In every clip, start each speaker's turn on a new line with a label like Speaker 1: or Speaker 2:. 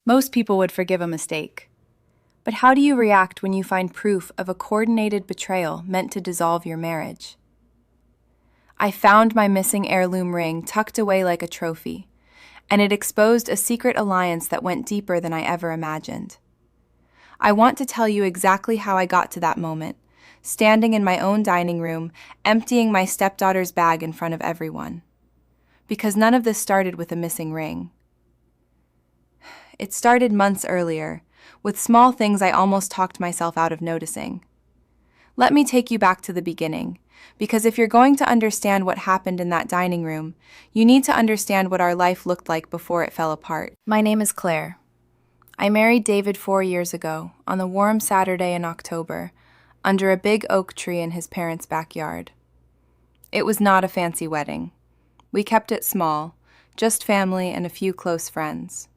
Speaker 1: Most people would forgive a mistake. But how do you react when you find proof of a coordinated betrayal meant to dissolve your marriage? I found my missing heirloom ring tucked away like a trophy, and it exposed a secret alliance that went deeper than I ever imagined. I want to tell you exactly how I got to that moment, standing in my own dining room, emptying my stepdaughter's bag in front of everyone. Because none of this started with a missing ring. It started months earlier, with small things I almost talked myself out of noticing. Let me take you back to the beginning, because if you're going to understand what happened in that dining room, you need to understand what our life looked like before it fell apart. My name is Claire. I married David 4 years ago, on a warm Saturday in October, under a big oak tree in his parents' backyard. It was not a fancy wedding. We kept it small, just family and a few close friends.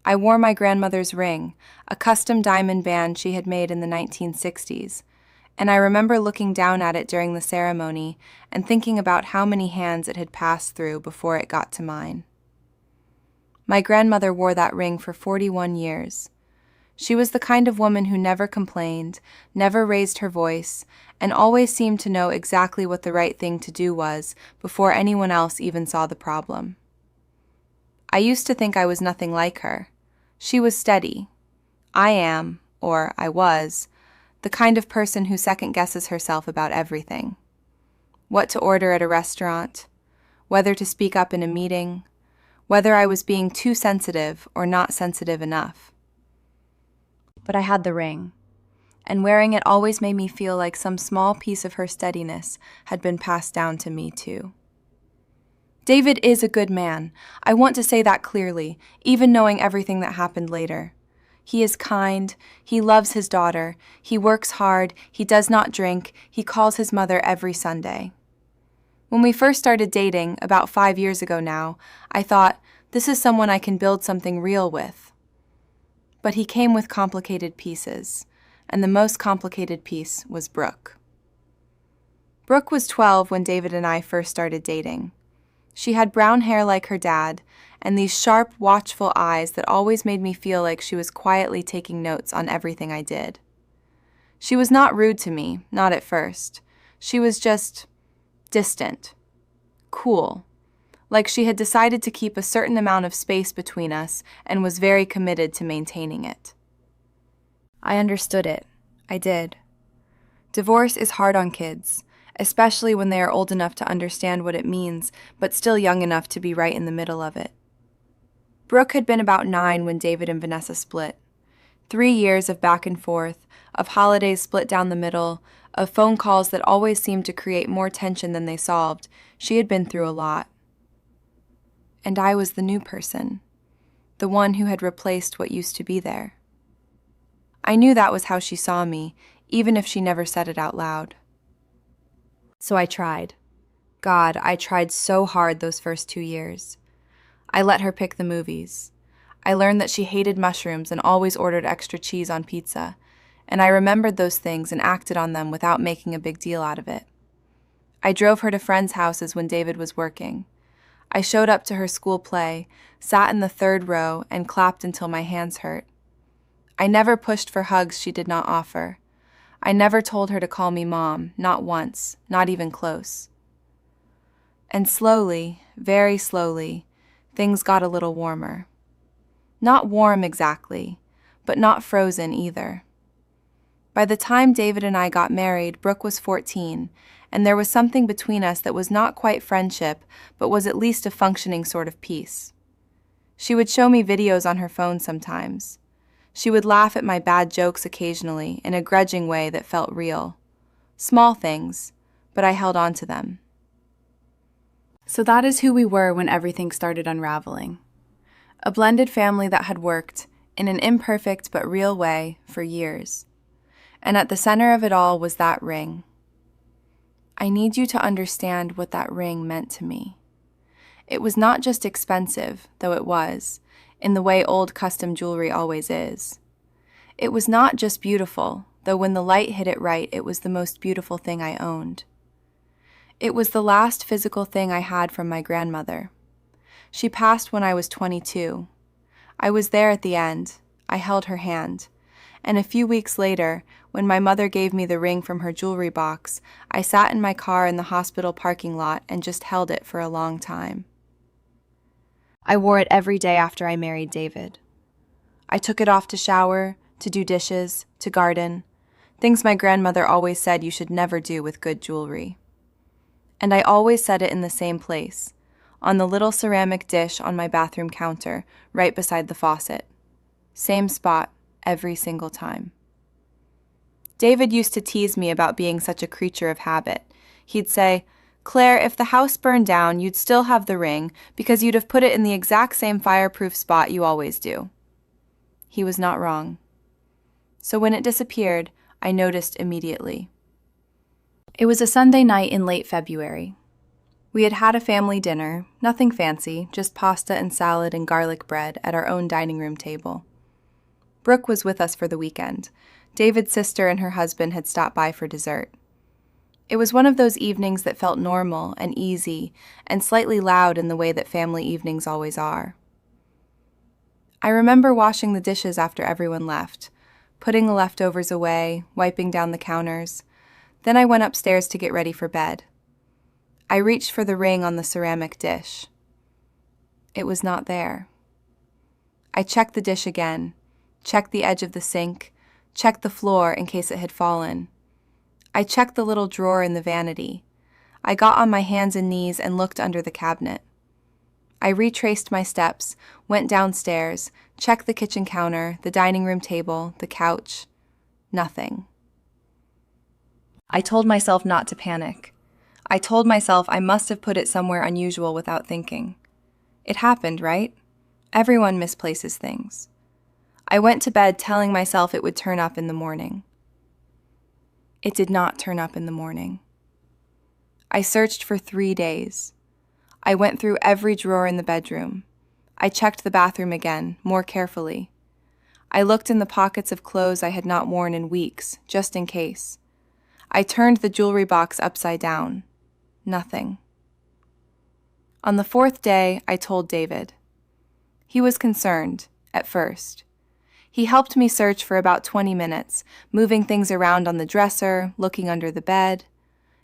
Speaker 1: I wore my grandmother's ring, a custom diamond band she had made in the 1960s, and I remember looking down at it during the ceremony and thinking about how many hands it had passed through before it got to mine. My grandmother wore that ring for 41 years. She was the kind of woman who never complained, never raised her voice, and always seemed to know exactly what the right thing to do was before anyone else even saw the problem. I used to think I was nothing like her. She was steady. I am, or I was, the kind of person who second-guesses herself about everything. What to order at a restaurant, whether to speak up in a meeting, whether I was being too sensitive or not sensitive enough. But I had the ring, and wearing it always made me feel like some small piece of her steadiness had been passed down to me too. David is a good man. I want to say that clearly, even knowing everything that happened later. He is kind, he loves his daughter, he works hard, he does not drink, he calls his mother every Sunday. When we first started dating, about 5 years ago now, I thought, this is someone I can build something real with. But he came with complicated pieces, and the most complicated piece was Brooke. Brooke was 12 when David and I first started dating. She had brown hair like her dad, and these sharp, watchful eyes that always made me feel like she was quietly taking notes on everything I did. She was not rude to me, not at first. She was just distant, cool, like she had decided to keep a certain amount of space between us and was very committed to maintaining it. I understood it. I did. Divorce is hard on kids, especially when they are old enough to understand what it means, but still young enough to be right in the middle of it. Brooke had been about 9 when David and Vanessa split. 3 years of back and forth, of holidays split down the middle, of phone calls that always seemed to create more tension than they solved. She had been through a lot. And I was the new person, the one who had replaced what used to be there. I knew that was how she saw me, even if she never said it out loud. So I tried. God, I tried so hard those first 2 years. I let her pick the movies. I learned that she hated mushrooms and always ordered extra cheese on pizza, and I remembered those things and acted on them without making a big deal out of it. I drove her to friends' houses when David was working. I showed up to her school play, sat in the 3rd row, and clapped until my hands hurt. I never pushed for hugs she did not offer. I never told her to call me Mom, not once, not even close. And slowly, very slowly, things got a little warmer. Not warm exactly, but not frozen either. By the time David and I got married, Brooke was 14, and there was something between us that was not quite friendship, but was at least a functioning sort of peace. She would show me videos on her phone sometimes. She would laugh at my bad jokes occasionally in a grudging way that felt real. Small things, but I held on to them. So that is who we were when everything started unraveling. A blended family that had worked, in an imperfect but real way, for years. And at the center of it all was that ring. I need you to understand what that ring meant to me. It was not just expensive, though it was, in the way old custom jewelry always is. It was not just beautiful, though when the light hit it right, it was the most beautiful thing I owned. It was the last physical thing I had from my grandmother. She passed when I was 22. I was there at the end. I held her hand. And a few weeks later, when my mother gave me the ring from her jewelry box, I sat in my car in the hospital parking lot and just held it for a long time. I wore it every day after I married David. I took it off to shower, to do dishes, to garden, things my grandmother always said you should never do with good jewelry. And I always set it in the same place, on the little ceramic dish on my bathroom counter, right beside the faucet. Same spot every single time. David used to tease me about being such a creature of habit. He'd say, "Claire, if the house burned down, you'd still have the ring because you'd have put it in the exact same fireproof spot you always do." He was not wrong. So when it disappeared, I noticed immediately. It was a Sunday night in late February. We had had a family dinner, nothing fancy, just pasta and salad and garlic bread at our own dining room table. Brooke was with us for the weekend. David's sister and her husband had stopped by for dessert. It was one of those evenings that felt normal and easy and slightly loud in the way that family evenings always are. I remember washing the dishes after everyone left, putting the leftovers away, wiping down the counters. Then I went upstairs to get ready for bed. I reached for the ring on the ceramic dish. It was not there. I checked the dish again, checked the edge of the sink, checked the floor in case it had fallen. I checked the little drawer in the vanity. I got on my hands and knees and looked under the cabinet. I retraced my steps, went downstairs, checked the kitchen counter, the dining room table, the couch. Nothing. I told myself not to panic. I told myself I must have put it somewhere unusual without thinking. It happened, right? Everyone misplaces things. I went to bed telling myself it would turn up in the morning. It did not turn up in the morning. I searched for 3 days. I went through every drawer in the bedroom. I checked the bathroom again, more carefully. I looked in the pockets of clothes I had not worn in weeks, just in case. I turned the jewelry box upside down. Nothing. On the 4th day, I told David. He was concerned, at first. He helped me search for about 20 minutes, moving things around on the dresser, looking under the bed.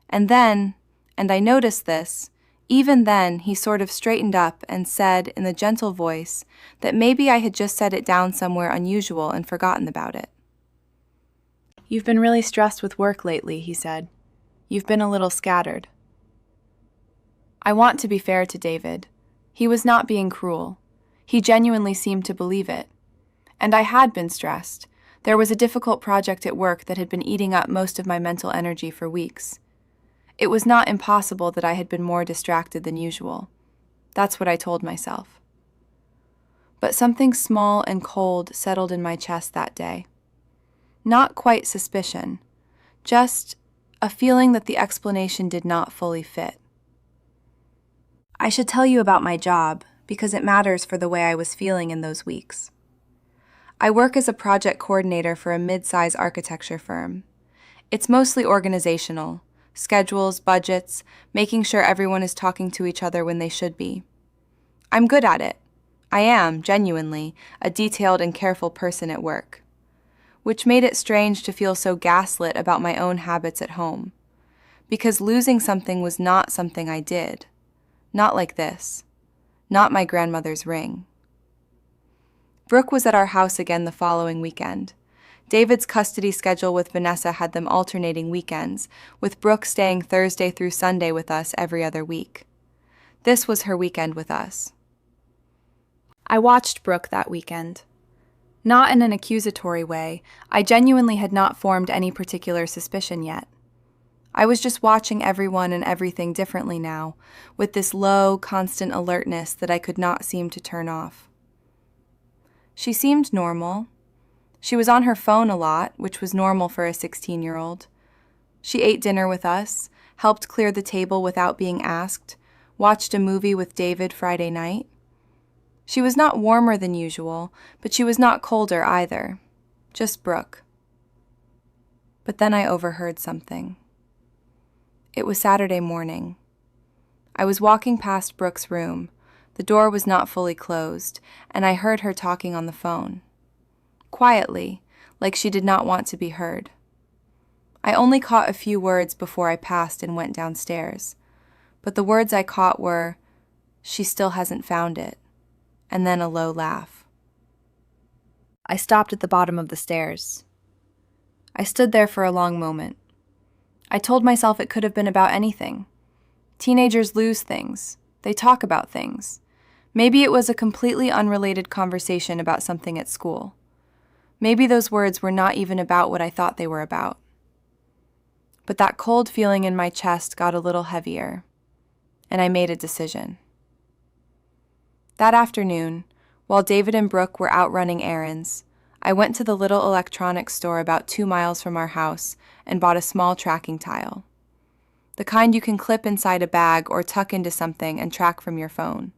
Speaker 1: And then, and I noticed this, even then he sort of straightened up and said in a gentle voice that maybe I had just set it down somewhere unusual and forgotten about it. "You've been really stressed with work lately," he said. "You've been a little scattered." I want to be fair to David. He was not being cruel. He genuinely seemed to believe it. And I had been stressed. There was a difficult project at work that had been eating up most of my mental energy for weeks. It was not impossible that I had been more distracted than usual. That's what I told myself. But something small and cold settled in my chest that day. Not quite suspicion, just a feeling that the explanation did not fully fit. I should tell you about my job, because it matters for the way I was feeling in those weeks. I work as a project coordinator for a mid-size architecture firm. It's mostly organizational, schedules, budgets, making sure everyone is talking to each other when they should be. I'm good at it. I am, genuinely, a detailed and careful person at work. Which made it strange to feel so gaslit about my own habits at home. Because losing something was not something I did. Not like this. Not my grandmother's ring. Brooke was at our house again the following weekend. David's custody schedule with Vanessa had them alternating weekends, with Brooke staying Thursday through Sunday with us every other week. This was her weekend with us. I watched Brooke that weekend. Not in an accusatory way. I genuinely had not formed any particular suspicion yet. I was just watching everyone and everything differently now, with this low, constant alertness that I could not seem to turn off. She seemed normal. She was on her phone a lot, which was normal for a 16-year-old. She ate dinner with us, helped clear the table without being asked, watched a movie with David Friday night. She was not warmer than usual, but she was not colder either. Just Brooke. But then I overheard something. It was Saturday morning. I was walking past Brooke's room, The door was not fully closed, and I heard her talking on the phone. Quietly, like she did not want to be heard. I only caught a few words before I passed and went downstairs, but the words I caught were, "She still hasn't found it," and then a low laugh. I stopped at the bottom of the stairs. I stood there for a long moment. I told myself it could have been about anything. Teenagers lose things. They talk about things. Maybe it was a completely unrelated conversation about something at school. Maybe those words were not even about what I thought they were about. But that cold feeling in my chest got a little heavier, and I made a decision. That afternoon, while David and Brooke were out running errands, I went to the little electronics store about 2 miles from our house and bought a small tracking tile. The kind you can clip inside a bag or tuck into something and track from your phone.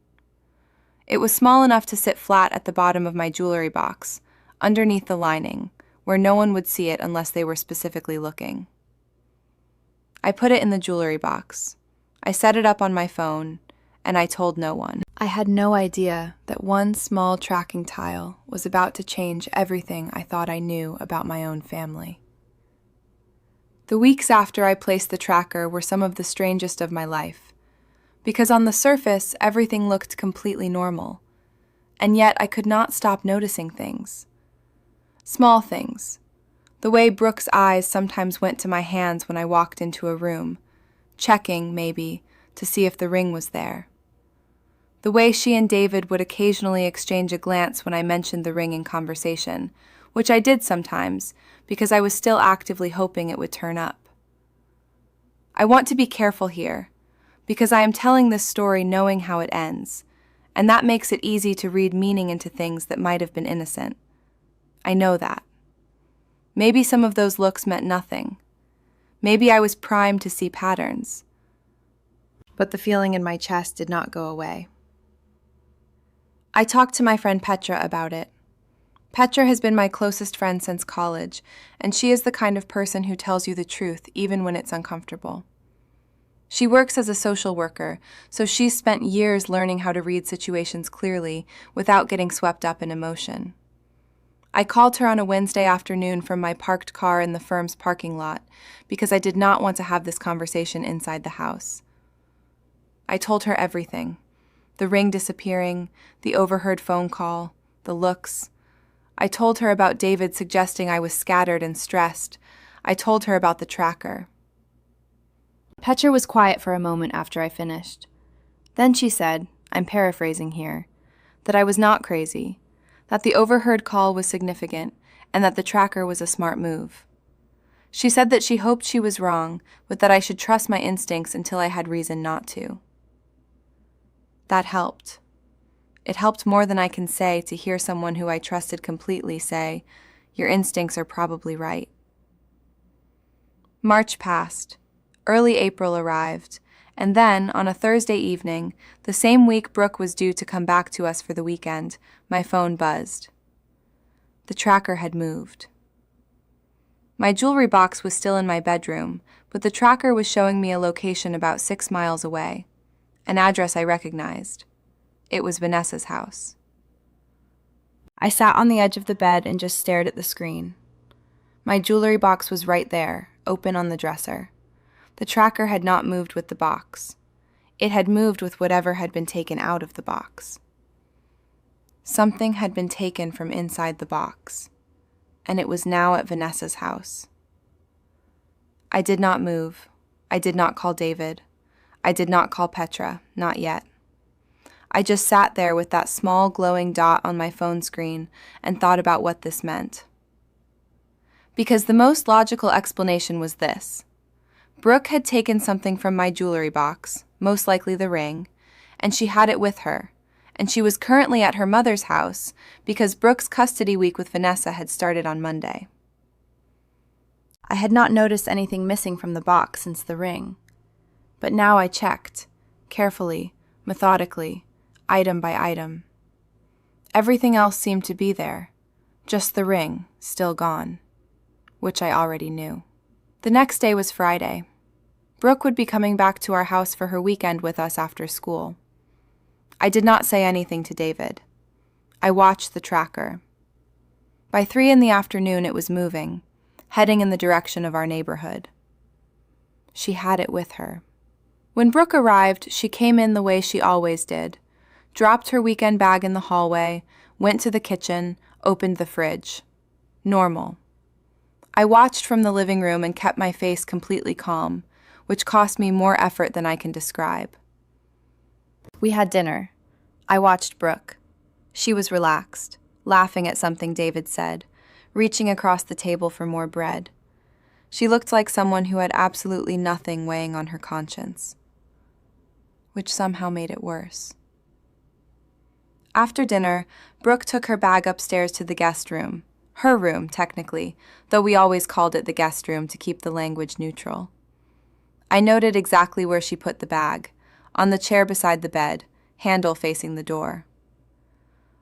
Speaker 1: It was small enough to sit flat at the bottom of my jewelry box, underneath the lining, where no one would see it unless they were specifically looking. I put it in the jewelry box. I set it up on my phone, and I told no one. I had no idea that one small tracking tile was about to change everything I thought I knew about my own family. The weeks after I placed the tracker were some of the strangest of my life, because on the surface everything looked completely normal, and yet I could not stop noticing things. Small things. The way Brooke's eyes sometimes went to my hands when I walked into a room, checking, maybe, to see if the ring was there. The way she and David would occasionally exchange a glance when I mentioned the ring in conversation, which I did sometimes, because I was still actively hoping it would turn up. I want to be careful here, because I am telling this story knowing how it ends, and that makes it easy to read meaning into things that might have been innocent. I know that. Maybe some of those looks meant nothing. Maybe I was primed to see patterns. But the feeling in my chest did not go away. I talked to my friend Petra about it. Petra has been my closest friend since college, and she is the kind of person who tells you the truth even when it's uncomfortable. She works as a social worker, so she's spent years learning how to read situations clearly without getting swept up in emotion. I called her on a Wednesday afternoon from my parked car in the firm's parking lot because I did not want to have this conversation inside the house. I told her everything. The ring disappearing, the overheard phone call, the looks. I told her about David suggesting I was scattered and stressed. I told her about the tracker. Petra was quiet for a moment after I finished. Then she said, I'm paraphrasing here, that I was not crazy, that the overheard call was significant, and that the tracker was a smart move. She said that she hoped she was wrong, but that I should trust my instincts until I had reason not to. That helped. It helped more than I can say to hear someone who I trusted completely say, your instincts are probably right. March passed. Early April arrived, and then, on a Thursday evening, the same week Brooke was due to come back to us for the weekend, my phone buzzed. The tracker had moved. My jewelry box was still in my bedroom, but the tracker was showing me a location about 6 miles away, an address I recognized. It was Vanessa's house. I sat on the edge of the bed and just stared at the screen. My jewelry box was right there, open on the dresser. The tracker had not moved with the box. It had moved with whatever had been taken out of the box. Something had been taken from inside the box, and it was now at Vanessa's house. I did not move. I did not call David. I did not call Petra, not yet. I just sat there with that small glowing dot on my phone screen and thought about what this meant. Because the most logical explanation was this. Brooke had taken something from my jewelry box, most likely the ring, and she had it with her, and she was currently at her mother's house because Brooke's custody week with Vanessa had started on Monday. I had not noticed anything missing from the box since the ring, but now I checked, carefully, methodically, item by item. Everything else seemed to be there, just the ring, still gone, which I already knew. The next day was Friday. Brooke would be coming back to our house for her weekend with us after school. I did not say anything to David. I watched the tracker. By 3 in the afternoon, it was moving, heading in the direction of our neighborhood. She had it with her. When Brooke arrived, she came in the way she always did, dropped her weekend bag in the hallway, went to the kitchen, opened the fridge. Normal. I watched from the living room and kept my face completely calm, which cost me more effort than I can describe. We had dinner. I watched Brooke. She was relaxed, laughing at something David said, reaching across the table for more bread. She looked like someone who had absolutely nothing weighing on her conscience, which somehow made it worse. After dinner, Brooke took her bag upstairs to the guest room. Her room, technically, though we always called it the guest room to keep the language neutral. I noted exactly where she put the bag, on the chair beside the bed, handle facing the door.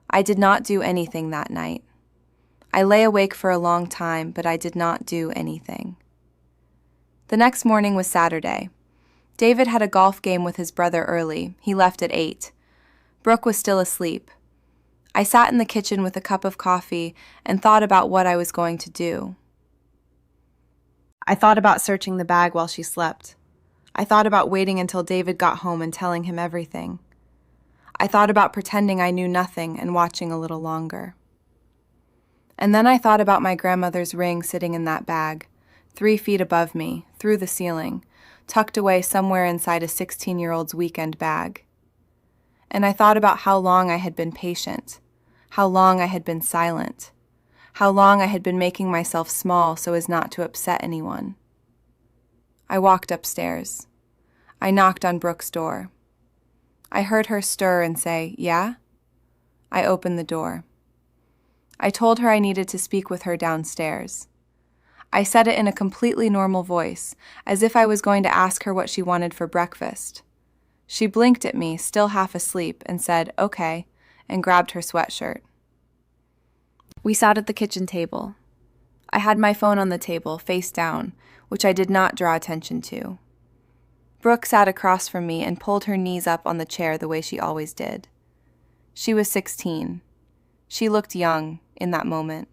Speaker 1: I did not do anything that night. I lay awake for a long time, but I did not do anything. The next morning was Saturday. David had a golf game with his brother early. He left at 8. Brooke was still asleep. I sat in the kitchen with a cup of coffee and thought about what I was going to do. I thought about searching the bag while she slept. I thought about waiting until David got home and telling him everything. I thought about pretending I knew nothing and watching a little longer. And then I thought about my grandmother's ring sitting in that bag, 3 feet above me, through the ceiling, tucked away somewhere inside a 16-year-old's weekend bag. And I thought about how long I had been patient, how long I had been silent, how long I had been making myself small so as not to upset anyone. I walked upstairs. I knocked on Brooke's door. I heard her stir and say, "Yeah?" I opened the door. I told her I needed to speak with her downstairs. I said it in a completely normal voice, as if I was going to ask her what she wanted for breakfast. She blinked at me, still half asleep, and said, "Okay," and grabbed her sweatshirt. We sat at the kitchen table. I had my phone on the table, face down, which I did not draw attention to. Brooke sat across from me and pulled her knees up on the chair the way she always did. She was 16. She looked young in that moment.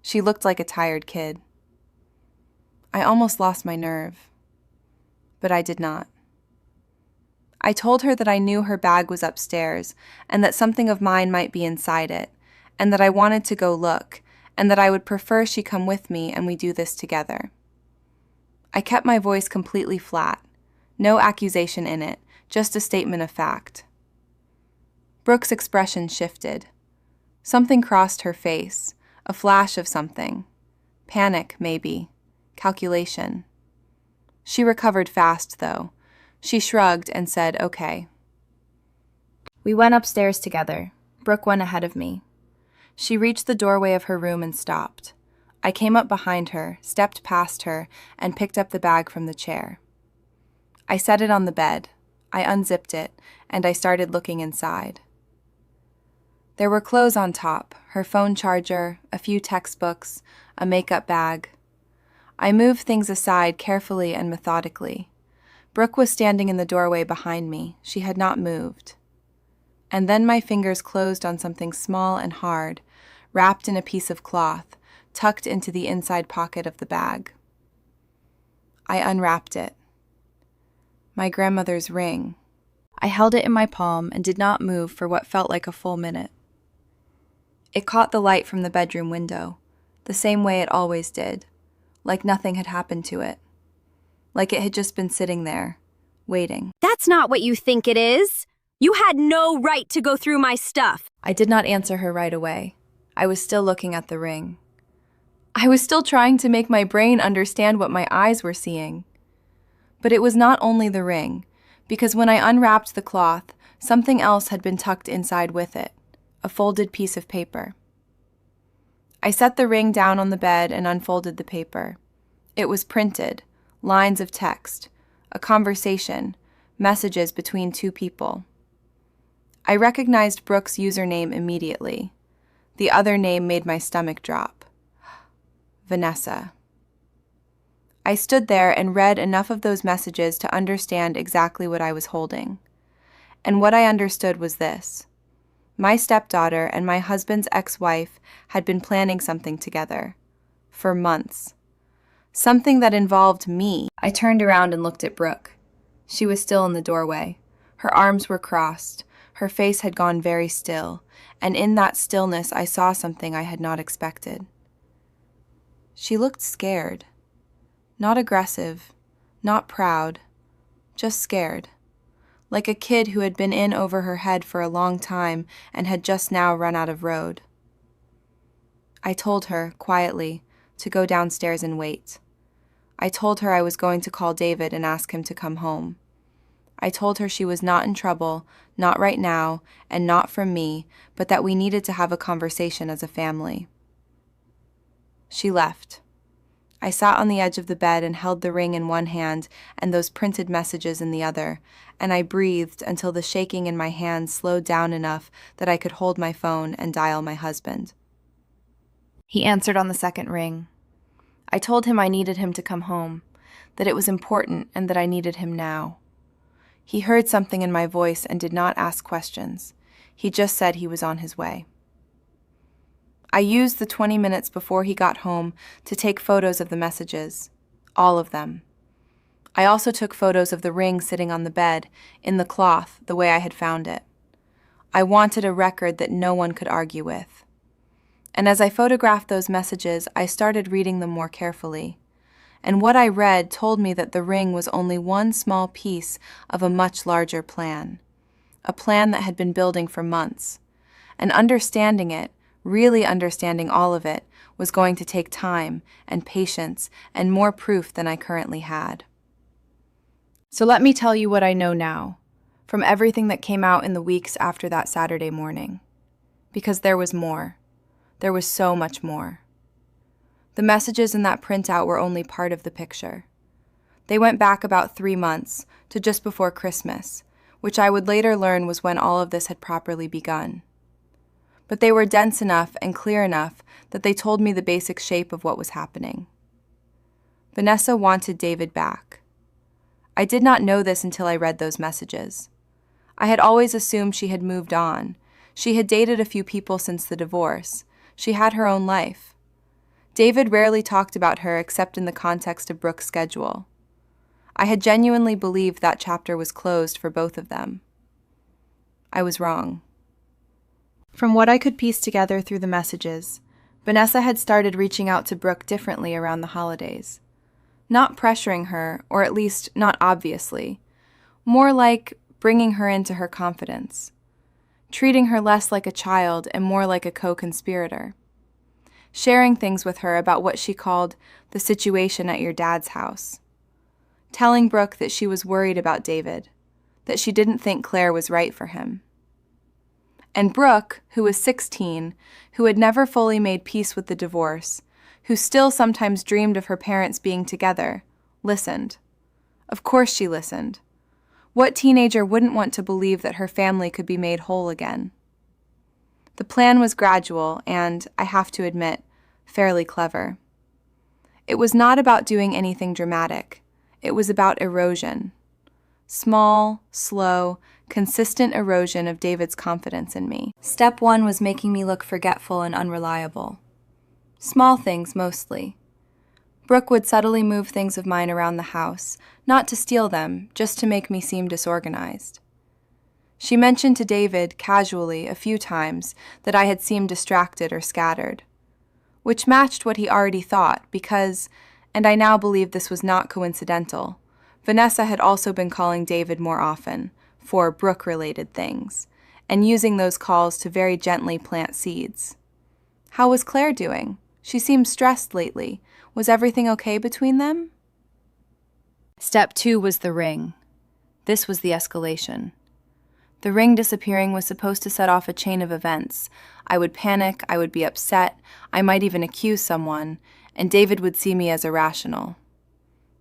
Speaker 1: She looked like a tired kid. I almost lost my nerve, but I did not. I told her that I knew her bag was upstairs and that something of mine might be inside it, and that I wanted to go look, and that I would prefer she come with me and we do this together. I kept my voice completely flat, no accusation in it, just a statement of fact. Brooke's expression shifted. Something crossed her face, a flash of something. Panic, maybe. Calculation. She recovered fast, though. She shrugged and said, "Okay." We went upstairs together. Brooke went ahead of me. She reached the doorway of her room and stopped. I came up behind her, stepped past her, and picked up the bag from the chair. I set it on the bed. I unzipped it, and I started looking inside. There were clothes on top, her phone charger, a few textbooks, a makeup bag. I moved things aside carefully and methodically. Brooke was standing in the doorway behind me. She had not moved. And then my fingers closed on something small and hard, wrapped in a piece of cloth, tucked into the inside pocket of the bag. I unwrapped it. My grandmother's ring. I held it in my palm and did not move for what felt like a full minute. It caught the light from the bedroom window, the same way it always did, like nothing had happened to it, like it had just been sitting there, waiting.
Speaker 2: "That's not what you think it is. You had no right to go through my stuff."
Speaker 1: I did not answer her right away. I was still looking at the ring. I was still trying to make my brain understand what my eyes were seeing. But it was not only the ring, because when I unwrapped the cloth, something else had been tucked inside with it, a folded piece of paper. I set the ring down on the bed and unfolded the paper. It was printed, lines of text, a conversation, messages between 2 people. I recognized Brooke's username immediately. The other name made my stomach drop. Vanessa. I stood there and read enough of those messages to understand exactly what I was holding. And what I understood was this. My stepdaughter and my husband's ex-wife had been planning something together. For months. Something that involved me. I turned around and looked at Brooke. She was still in the doorway. Her arms were crossed. Her face had gone very still, and in that stillness I saw something I had not expected. She looked scared. Not aggressive, not proud, just scared. Like a kid who had been in over her head for a long time and had just now run out of road. I told her, quietly, to go downstairs and wait. I told her I was going to call David and ask him to come home. I told her she was not in trouble, not right now, and not from me, but that we needed to have a conversation as a family. She left. I sat on the edge of the bed and held the ring in one hand and those printed messages in the other, and I breathed until the shaking in my hands slowed down enough that I could hold my phone and dial my husband. He answered on the second ring. I told him I needed him to come home, that it was important and that I needed him now. He heard something in my voice and did not ask questions. He just said he was on his way. I used the 20 minutes before he got home to take photos of the messages, all of them. I also took photos of the ring sitting on the bed, in the cloth, the way I had found it. I wanted a record that no one could argue with. And as I photographed those messages, I started reading them more carefully. And what I read told me that the ring was only one small piece of a much larger plan. A plan that had been building for months. And understanding it, really understanding all of it, was going to take time and patience and more proof than I currently had. So let me tell you what I know now, from everything that came out in the weeks after that Saturday morning. Because there was more. There was so much more. The messages in that printout were only part of the picture. They went back about 3 months, to just before Christmas, which I would later learn was when all of this had properly begun. But they were dense enough and clear enough that they told me the basic shape of what was happening. Vanessa wanted David back. I did not know this until I read those messages. I had always assumed she had moved on. She had dated a few people since the divorce. She had her own life. David rarely talked about her except in the context of Brooke's schedule. I had genuinely believed that chapter was closed for both of them. I was wrong. From what I could piece together through the messages, Vanessa had started reaching out to Brooke differently around the holidays. Not pressuring her, or at least not obviously. More like bringing her into her confidence. Treating her less like a child and more like a co-conspirator. Sharing things with her about what she called the situation at your dad's house. Telling Brooke that she was worried about David, that she didn't think Claire was right for him. And Brooke, who was 16, who had never fully made peace with the divorce, who still sometimes dreamed of her parents being together, listened. Of course she listened. What teenager wouldn't want to believe that her family could be made whole again? The plan was gradual and, I have to admit, fairly clever. It was not about doing anything dramatic. It was about erosion. Small, slow, consistent erosion of David's confidence in me. Step 1 was making me look forgetful and unreliable. Small things, mostly. Brooke would subtly move things of mine around the house, not to steal them, just to make me seem disorganized. She mentioned to David, casually, a few times, that I had seemed distracted or scattered. Which matched what he already thought, because, and I now believe this was not coincidental, Vanessa had also been calling David more often, for Brooke-related things, and using those calls to very gently plant seeds. How was Claire doing? She seemed stressed lately. Was everything okay between them? Step 2 was the ring. This was the escalation. The ring disappearing was supposed to set off a chain of events. I would panic, I would be upset, I might even accuse someone, and David would see me as irrational.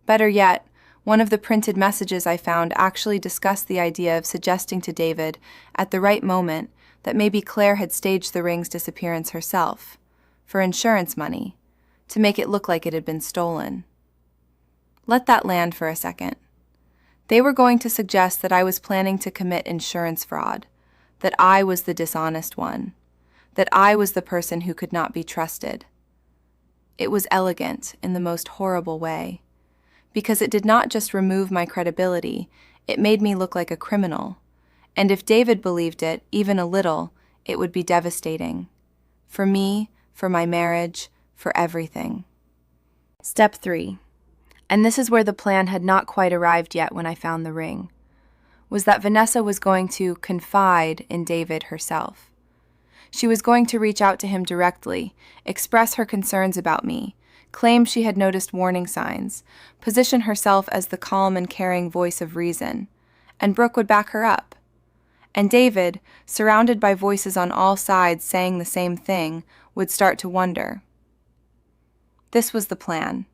Speaker 1: Better yet, one of the printed messages I found actually discussed the idea of suggesting to David, at the right moment, that maybe Claire had staged the ring's disappearance herself, for insurance money, to make it look like it had been stolen. Let that land for a second. They were going to suggest that I was planning to commit insurance fraud, that I was the dishonest one, that I was the person who could not be trusted. It was elegant in the most horrible way, because it did not just remove my credibility, it made me look like a criminal. And if David believed it, even a little, it would be devastating. For me, for my marriage, for everything. Step 3. And this is where the plan had not quite arrived yet when I found the ring, was that Vanessa was going to confide in David herself. She was going to reach out to him directly, express her concerns about me, claim she had noticed warning signs, position herself as the calm and caring voice of reason, and Brooke would back her up. And David, surrounded by voices on all sides saying the same thing, would start to wonder. This was the plan.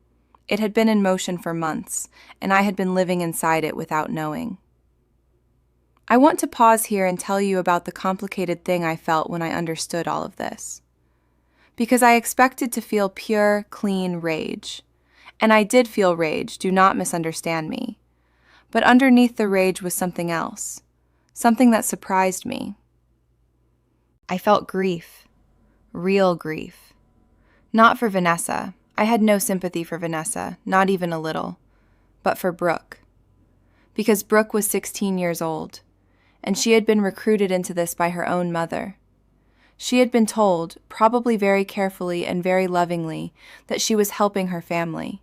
Speaker 1: It had been in motion for months, and I had been living inside it without knowing. I want to pause here and tell you about the complicated thing I felt when I understood all of this. Because I expected to feel pure, clean rage. And I did feel rage, do not misunderstand me. But underneath the rage was something else, something that surprised me. I felt grief, real grief. Not for Vanessa. I had no sympathy for Vanessa, not even a little, but for Brooke. Because Brooke was 16 years old, and she had been recruited into this by her own mother. She had been told, probably very carefully and very lovingly, that she was helping her family,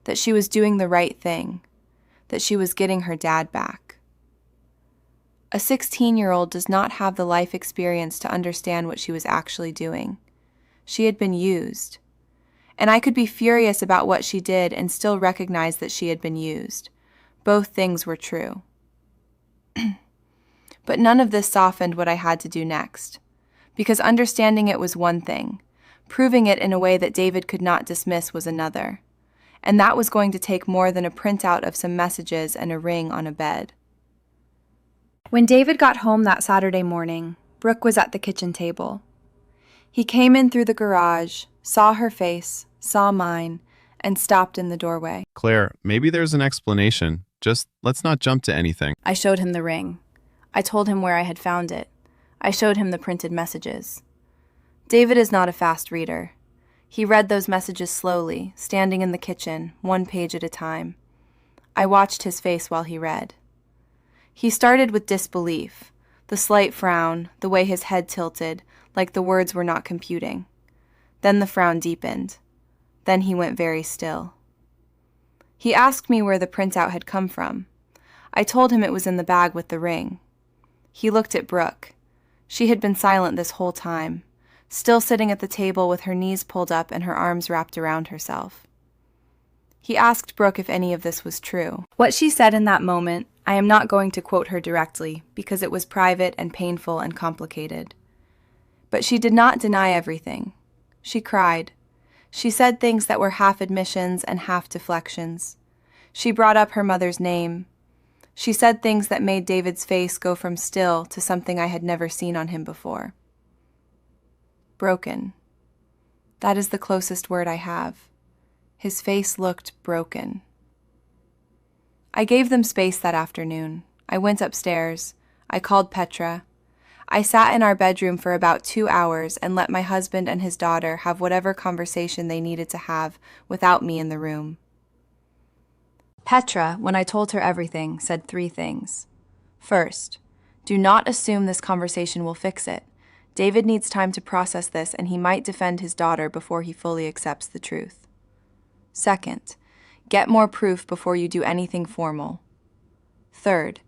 Speaker 1: that she was doing the right thing, that she was getting her dad back. A 16-year-old does not have the life experience to understand what she was actually doing. She had been used. And I could be furious about what she did and still recognize that she had been used. Both things were true. But none of this softened what I had to do next. Because understanding it was one thing. Proving it in a way that David could not dismiss was another. And that was going to take more than a printout of some messages and a ring on a bed. When David got home that Saturday morning, Brooke was at the kitchen table. He came in through the garage, saw her face, saw mine, and stopped in the doorway.
Speaker 3: Claire, maybe there's an explanation. Just let's not jump to anything.
Speaker 1: I showed him the ring. I told him where I had found it. I showed him the printed messages. David is not a fast reader. He read those messages slowly, standing in the kitchen, one page at a time. I watched his face while he read. He started with disbelief, the slight frown, the way his head tilted, like the words were not computing. Then the frown deepened. Then he went very still. He asked me where the printout had come from. I told him it was in the bag with the ring. He looked at Brooke. She had been silent this whole time, still sitting at the table with her knees pulled up and her arms wrapped around herself. He asked Brooke if any of this was true. What she said in that moment, I am not going to quote her directly because it was private and painful and complicated. But she did not deny everything. She cried. She said things that were half admissions and half deflections. She brought up her mother's name. She said things that made David's face go from still to something I had never seen on him before. Broken. That is the closest word I have. His face looked broken. I gave them space that afternoon. I went upstairs. I called Petra. I sat in our bedroom for about 2 hours and let my husband and his daughter have whatever conversation they needed to have without me in the room. Petra, when I told her everything, said 3 things. First, do not assume this conversation will fix it. David needs time to process this and he might defend his daughter before he fully accepts the truth. Second, get more proof before you do anything formal. Third,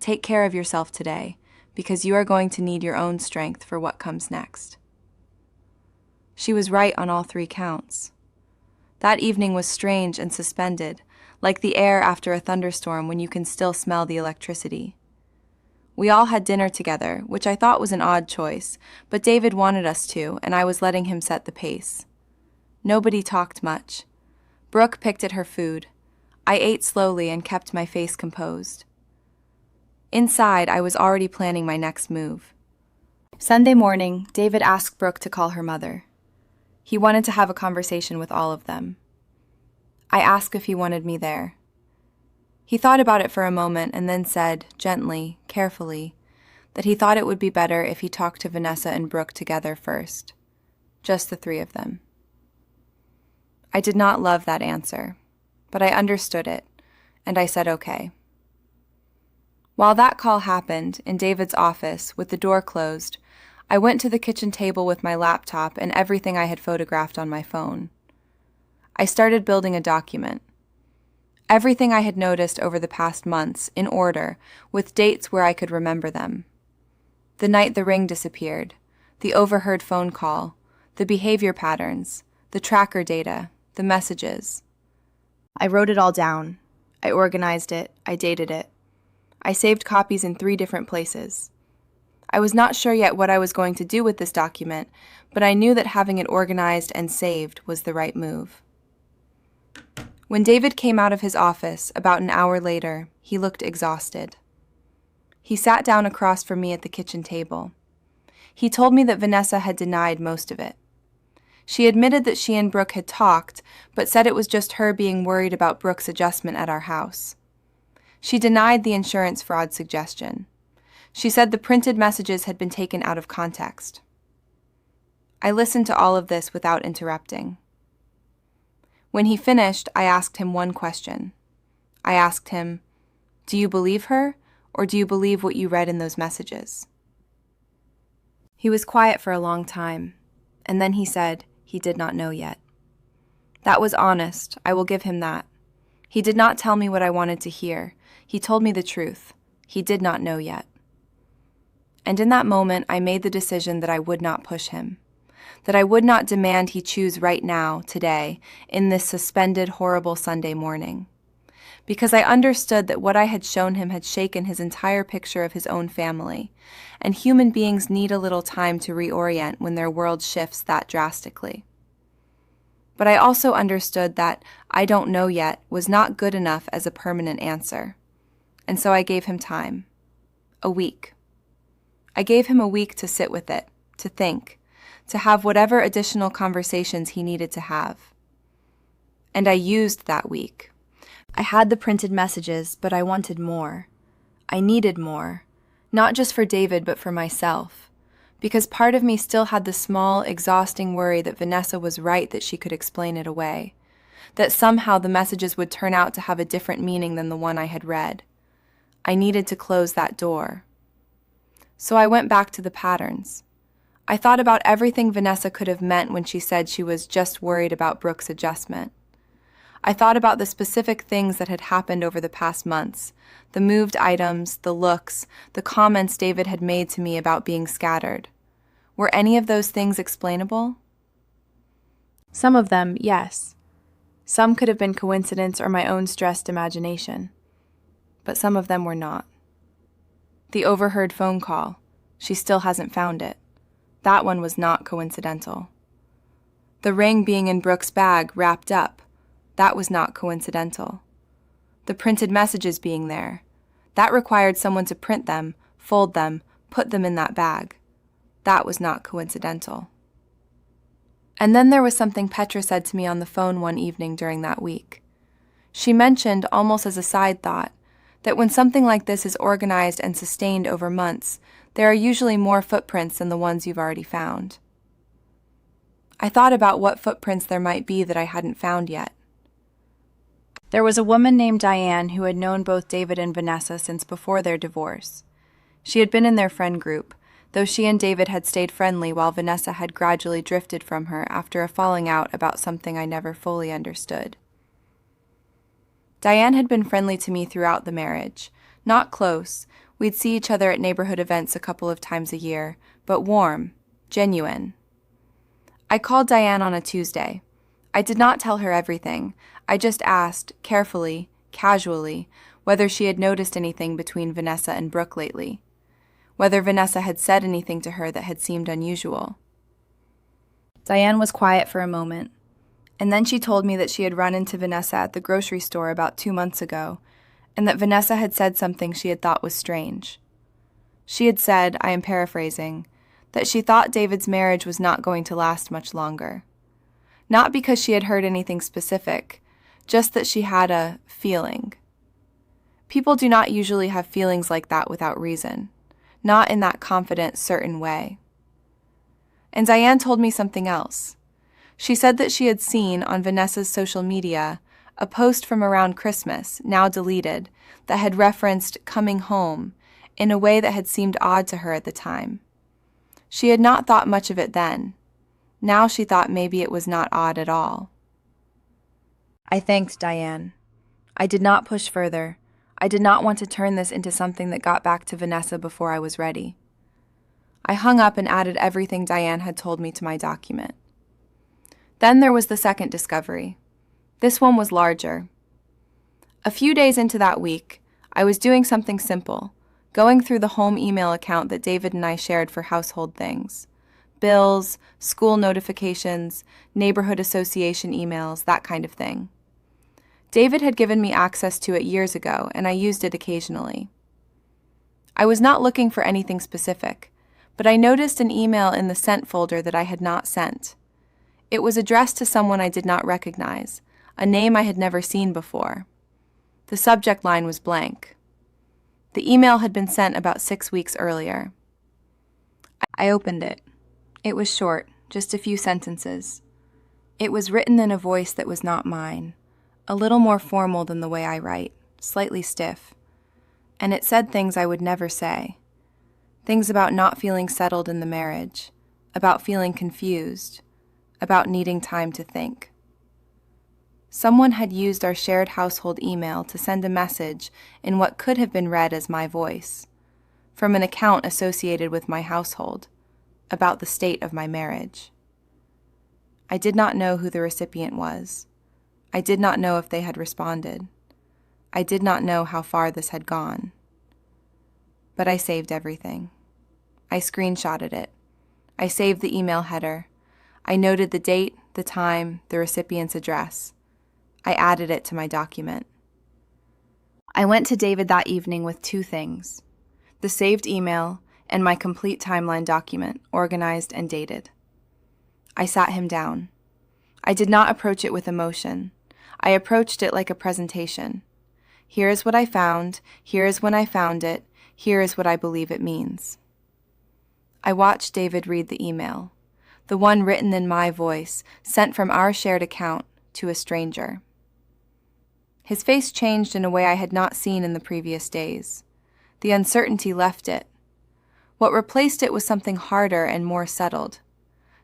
Speaker 1: take care of yourself today, because you are going to need your own strength for what comes next. She was right on all 3 counts. That evening was strange and suspended, like the air after a thunderstorm when you can still smell the electricity. We all had dinner together, which I thought was an odd choice, but David wanted us to, and I was letting him set the pace. Nobody talked much. Brooke picked at her food. I ate slowly and kept my face composed. Inside, I was already planning my next move. Sunday morning, David asked Brooke to call her mother. He wanted to have a conversation with all of them. I asked if he wanted me there. He thought about it for a moment and then said, gently, carefully, that he thought it would be better if he talked to Vanessa and Brooke together first. Just the three of them. I did not love that answer, but I understood it, and I said okay. While that call happened, in David's office, with the door closed, I went to the kitchen table with my laptop and everything I had photographed on my phone. I started building a document. Everything I had noticed over the past months, in order, with dates where I could remember them. The night the ring disappeared, the overheard phone call, the behavior patterns, the tracker data, the messages. I wrote it all down. I organized it. I dated it. I saved copies in 3 different places. I was not sure yet what I was going to do with this document, but I knew that having it organized and saved was the right move. When David came out of his office about an hour later, he looked exhausted. He sat down across from me at the kitchen table. He told me that Vanessa had denied most of it. She admitted that she and Brooke had talked, but said it was just her being worried about Brooke's adjustment at our house. She denied the insurance fraud suggestion. She said the printed messages had been taken out of context. I listened to all of this without interrupting. When he finished, I asked him one question. I asked him, "Do you believe her, or do you believe what you read in those messages?" He was quiet for a long time, and then he said he did not know yet. That was honest, I will give him that. He did not tell me what I wanted to hear. He told me the truth. He did not know yet. And in that moment, I made the decision that I would not push him, that I would not demand he choose right now, today, in this suspended, horrible Sunday morning. Because I understood that what I had shown him had shaken his entire picture of his own family, and human beings need a little time to reorient when their world shifts that drastically. But I also understood that "I don't know yet" was not good enough as a permanent answer, and so I gave him time. A week. I gave him a week to sit with it, to think, to have whatever additional conversations he needed to have. And I used that week. I had the printed messages, but I wanted more. I needed more, not just for David, but for myself, because part of me still had the small, exhausting worry that Vanessa was right that she could explain it away, that somehow the messages would turn out to have a different meaning than the one I had read. I needed to close that door. So I went back to the patterns. I thought about everything Vanessa could have meant when she said she was just worried about Brooke's adjustment. I thought about the specific things that had happened over the past months, the moved items, the looks, the comments David had made to me about being scattered. Were any of those things explainable? Some of them, yes. Some could have been coincidence or my own stressed imagination. But some of them were not. The overheard phone call. She still hasn't found it. That one was not coincidental. The ring being in Brooke's bag, wrapped up. That was not coincidental. The printed messages being there. That required someone to print them, fold them, put them in that bag. That was not coincidental. And then there was something Petra said to me on the phone one evening during that week. She mentioned, almost as a side thought, that when something like this is organized and sustained over months, there are usually more footprints than the ones you've already found. I thought about what footprints there might be that I hadn't found yet. There was a woman named Diane who had known both David and Vanessa since before their divorce. She had been in their friend group, though she and David had stayed friendly while Vanessa had gradually drifted from her after a falling out about something I never fully understood. Diane had been friendly to me throughout the marriage. Not close, we'd see each other at neighborhood events a couple of times a year, but warm, genuine. I called Diane on a Tuesday. I did not tell her everything. I just asked, carefully, casually, whether she had noticed anything between Vanessa and Brooke lately, whether Vanessa had said anything to her that had seemed unusual. Diane was quiet for a moment, and then she told me that she had run into Vanessa at the grocery store about 2 months ago, and that Vanessa had said something she had thought was strange. She had said, I am paraphrasing, that she thought David's marriage was not going to last much longer. Not because she had heard anything specific, just that she had a feeling. People do not usually have feelings like that without reason, not in that confident, certain way. And Diane told me something else. She said that she had seen on Vanessa's social media a post from around Christmas, now deleted, that had referenced coming home in a way that had seemed odd to her at the time. She had not thought much of it then. Now she thought maybe it was not odd at all. I thanked Diane. I did not push further. I did not want to turn this into something that got back to Vanessa before I was ready. I hung up and added everything Diane had told me to my document. Then there was the second discovery. This one was larger. A few days into that week, I was doing something simple, going through the home email account that David and I shared for household things. Bills, school notifications, neighborhood association emails, that kind of thing. David had given me access to it years ago, and I used it occasionally. I was not looking for anything specific, but I noticed an email in the sent folder that I had not sent. It was addressed to someone I did not recognize, a name I had never seen before. The subject line was blank. The email had been sent about 6 weeks earlier. I opened it. It was short, just a few sentences. It was written in a voice that was not mine, a little more formal than the way I write, slightly stiff. And it said things I would never say. Things about not feeling settled in the marriage, about feeling confused, about needing time to think. Someone had used our shared household email to send a message in what could have been read as my voice, from an account associated with my household, about the state of my marriage. I did not know who the recipient was. I did not know if they had responded. I did not know how far this had gone. But I saved everything. I screenshotted it. I saved the email header. I noted the date, the time, the recipient's address. I added it to my document. I went to David that evening with 2 things: the saved email and my complete timeline document, organized and dated. I sat him down. I did not approach it with emotion. I approached it like a presentation. Here is what I found. Here is when I found it. Here is what I believe it means. I watched David read the email, the one written in my voice, sent from our shared account to a stranger. His face changed in a way I had not seen in the previous days. The uncertainty left it. What replaced it was something harder and more settled.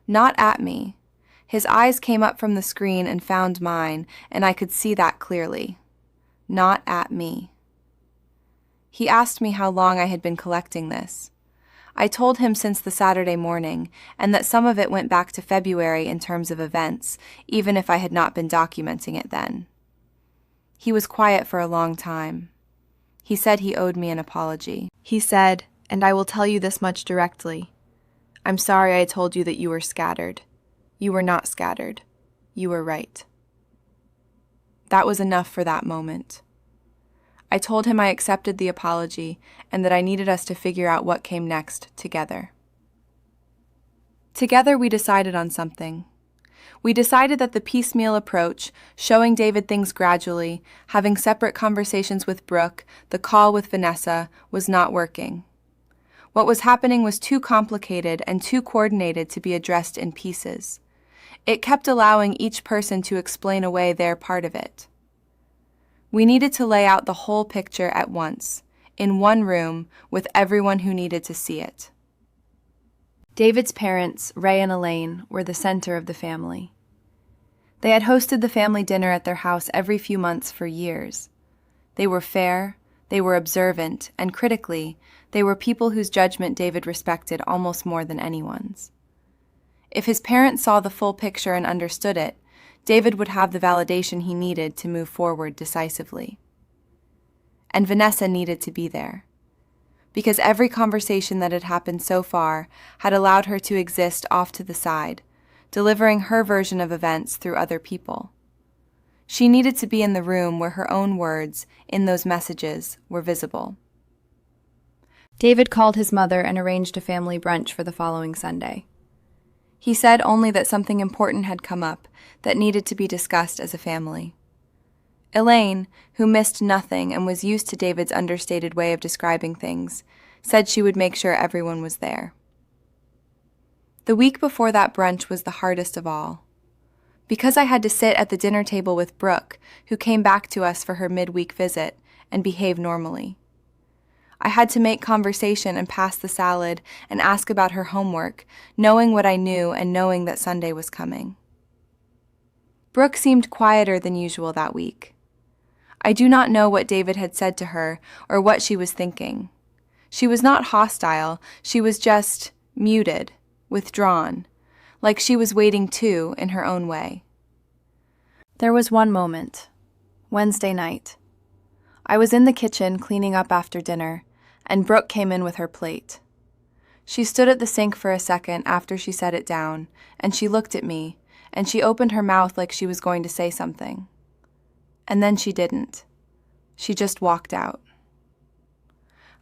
Speaker 1: Not at me. His eyes came up from the screen and found mine, and I could see that clearly. Not at me. He asked me how long I had been collecting this. I told him since the Saturday morning, and that some of it went back to February in terms of events, even if I had not been documenting it then. He was quiet for a long time. He said he owed me an apology. He said, and I will tell you this much directly, I'm sorry I told you that you were scattered. You were not scattered. You were right. That was enough for that moment. I told him I accepted the apology and that I needed us to figure out what came next together. Together we decided on something. We decided that the piecemeal approach, showing David things gradually, having separate conversations with Brooke, the call with Vanessa, was not working. What was happening was too complicated and too coordinated to be addressed in pieces. It kept allowing each person to explain away their part of it. We needed to lay out the whole picture at once, in one room, with everyone who needed to see it. David's parents, Ray and Elaine, were the center of the family. They had hosted the family dinner at their house every few months for years. They were fair, they were observant, and critically, they were people whose judgment David respected almost more than anyone's. If his parents saw the full picture and understood it, David would have the validation he needed to move forward decisively. And Vanessa needed to be there, because every conversation that had happened so far had allowed her to exist off to the side, delivering her version of events through other people. She needed to be in the room where her own words, in those messages, were visible. David called his mother and arranged a family brunch for the following Sunday. He said only that something important had come up that needed to be discussed as a family. Elaine, who missed nothing and was used to David's understated way of describing things, said she would make sure everyone was there. The week before that brunch was the hardest of all. Because I had to sit at the dinner table with Brooke, who came back to us for her midweek visit, and behave normally. I had to make conversation and pass the salad and ask about her homework, knowing what I knew and knowing that Sunday was coming. Brooke seemed quieter than usual that week. I do not know what David had said to her or what she was thinking. She was not hostile, she was just muted, withdrawn, like she was waiting too in her own way. There was one moment, Wednesday night. I was in the kitchen cleaning up after dinner, and Brooke came in with her plate. She stood at the sink for a second after she set it down, and she looked at me, and she opened her mouth like she was going to say something. And then she didn't. She just walked out.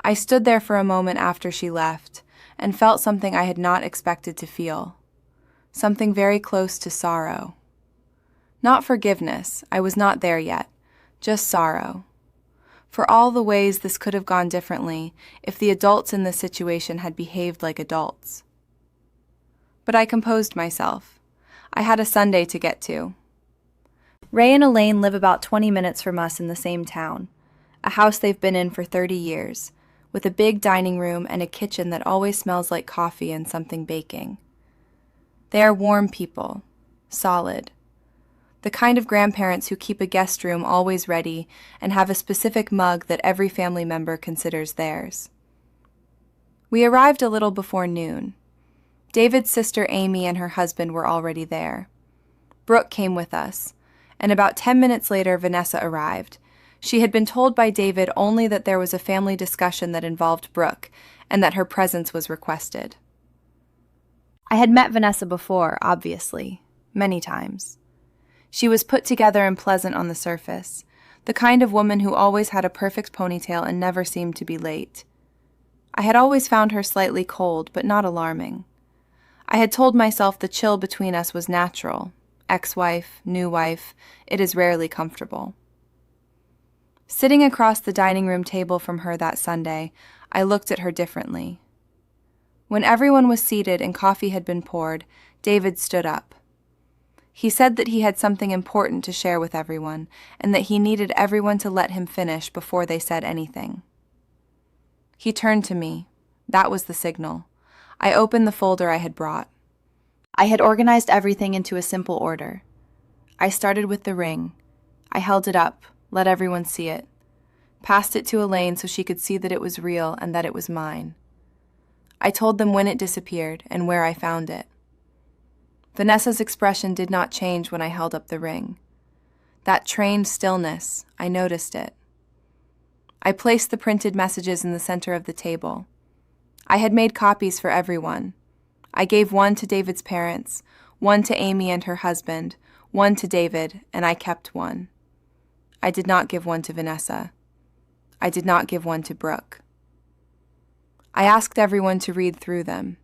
Speaker 1: I stood there for a moment after she left, and felt something I had not expected to feel. Something very close to sorrow. Not forgiveness, I was not there yet, just sorrow. For all the ways this could have gone differently if the adults in this situation had behaved like adults. But I composed myself. I had a Sunday to get to. Ray and Elaine live about 20 minutes from us in the same town, a house they've been in for 30 years, with a big dining room and a kitchen that always smells like coffee and something baking. They are warm people, solid. The kind of grandparents who keep a guest room always ready and have a specific mug that every family member considers theirs. We arrived a little before noon. David's sister Amy and her husband were already there. Brooke came with us, and about 10 minutes later Vanessa arrived. She had been told by David only that there was a family discussion that involved Brooke and that her presence was requested. I had met Vanessa before, obviously, many times. She was put together and pleasant on the surface, the kind of woman who always had a perfect ponytail and never seemed to be late. I had always found her slightly cold, but not alarming. I had told myself the chill between us was natural. Ex-wife, new wife, it is rarely comfortable. Sitting across the dining room table from her that Sunday, I looked at her differently. When everyone was seated and coffee had been poured, David stood up. He said that he had something important to share with everyone, and that he needed everyone to let him finish before they said anything. He turned to me. That was the signal. I opened the folder I had brought. I had organized everything into a simple order. I started with the ring. I held it up, let everyone see it, passed it to Elaine so she could see that it was real and that it was mine. I told them when it disappeared and where I found it. Vanessa's expression did not change when I held up the ring. That trained stillness, I noticed it. I placed the printed messages in the center of the table. I had made copies for everyone. I gave one to David's parents, one to Amy and her husband, one to David, and I kept one. I did not give one to Vanessa. I did not give one to Brooke. I asked everyone to read through them,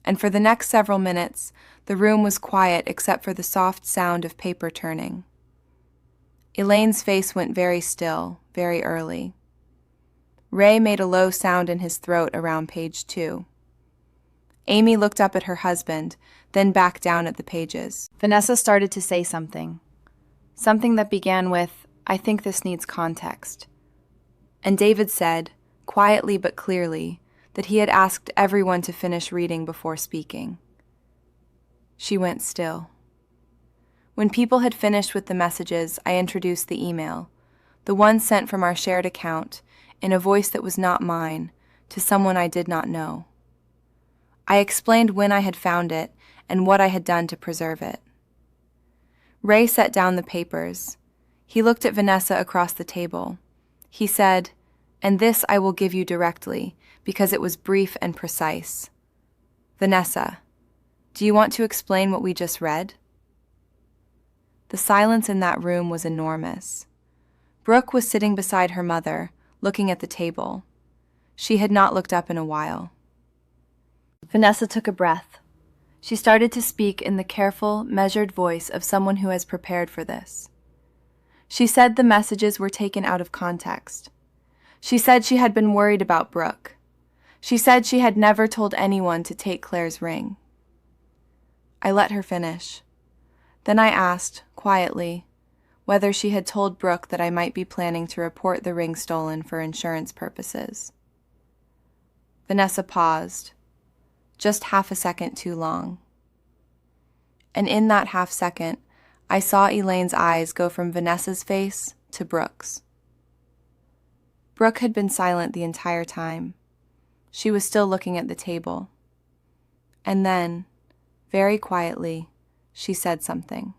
Speaker 1: and for the next several minutes, the room was quiet except for the soft sound of paper turning. Elaine's face went very still, very early. Ray made a low sound in his throat around page 2. Amy looked up at her husband, then back down at the pages. Vanessa started to say something. Something that began with, "I think this needs context." And David said, quietly but clearly, that he had asked everyone to finish reading before speaking. She went still. When people had finished with the messages, I introduced the email, the one sent from our shared account, in a voice that was not mine, to someone I did not know. I explained when I had found it and what I had done to preserve it. Ray set down the papers. He looked at Vanessa across the table. He said, "And this I will give you directly, because it was brief and precise. Vanessa, do you want to explain what we just read?" The silence in that room was enormous. Brooke was sitting beside her mother, looking at the table. She had not looked up in a while. Vanessa took a breath. She started to speak in the careful, measured voice of someone who has prepared for this. She said the messages were taken out of context. She said she had been worried about Brooke. She said she had never told anyone to take Claire's ring. I let her finish. Then I asked, quietly, whether she had told Brooke that I might be planning to report the ring stolen for insurance purposes. Vanessa paused, just half a second too long. And in that half second, I saw Elaine's eyes go from Vanessa's face to Brooke's. Brooke had been silent the entire time. She was still looking at the table. And then, very quietly, she said something.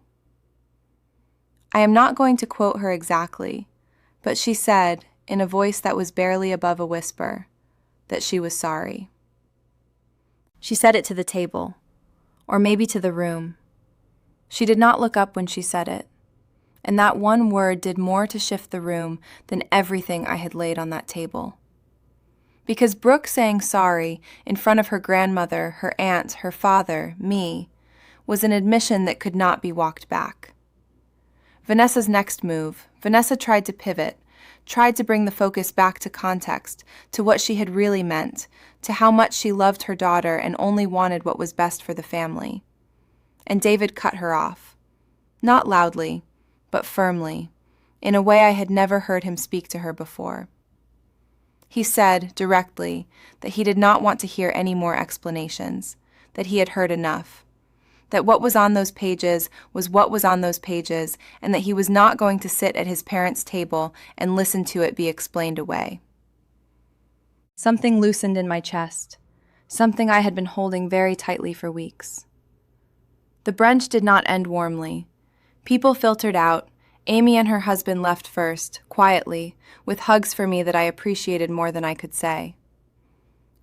Speaker 1: I am not going to quote her exactly, but she said, in a voice that was barely above a whisper, that she was sorry. She said it to the table, or maybe to the room. She did not look up when she said it, and that one word did more to shift the room than everything I had laid on that table. Because Brooke saying sorry in front of her grandmother, her aunt, her father, me, was an admission that could not be walked back. Vanessa's next move, Vanessa tried to pivot, tried to bring the focus back to context, to what she had really meant, to how much she loved her daughter and only wanted what was best for the family. And David cut her off. Not loudly, but firmly, in a way I had never heard him speak to her before. He said, directly, that he did not want to hear any more explanations, that he had heard enough, that what was on those pages was what was on those pages, and that he was not going to sit at his parents' table and listen to it be explained away. Something loosened in my chest, something I had been holding very tightly for weeks. The brunch did not end warmly. People filtered out. Amy and her husband left first, quietly, with hugs for me that I appreciated more than I could say.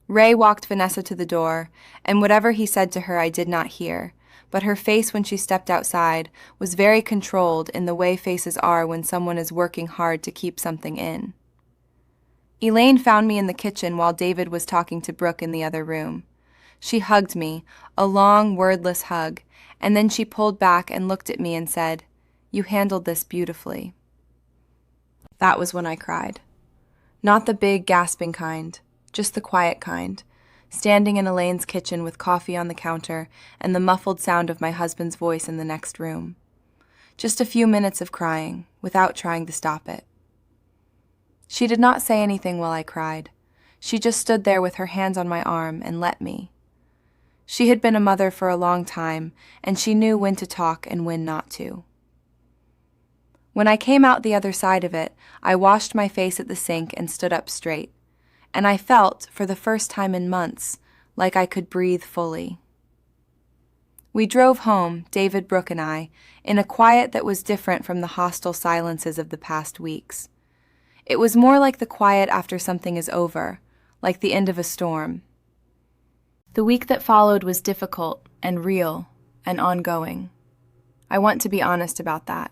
Speaker 1: Ray walked Vanessa to the door, and whatever he said to her I did not hear, but her face when she stepped outside was very controlled in the way faces are when someone is working hard to keep something in. Elaine found me in the kitchen while David was talking to Brooke in the other room. She hugged me, a long, wordless hug, and then she pulled back and looked at me and said, "You handled this beautifully." That was when I cried. Not the big, gasping kind, just the quiet kind, standing in Elaine's kitchen with coffee on the counter and the muffled sound of my husband's voice in the next room. Just a few minutes of crying, without trying to stop it. She did not say anything while I cried. She just stood there with her hands on my arm and let me. She had been a mother for a long time, and she knew when to talk and when not to. When I came out the other side of it, I washed my face at the sink and stood up straight, and I felt, for the first time in months, like I could breathe fully. We drove home, David, Brooke, and I, in a quiet that was different from the hostile silences of the past weeks. It was more like the quiet after something is over, like the end of a storm. The week that followed was difficult and real and ongoing. I want to be honest about that.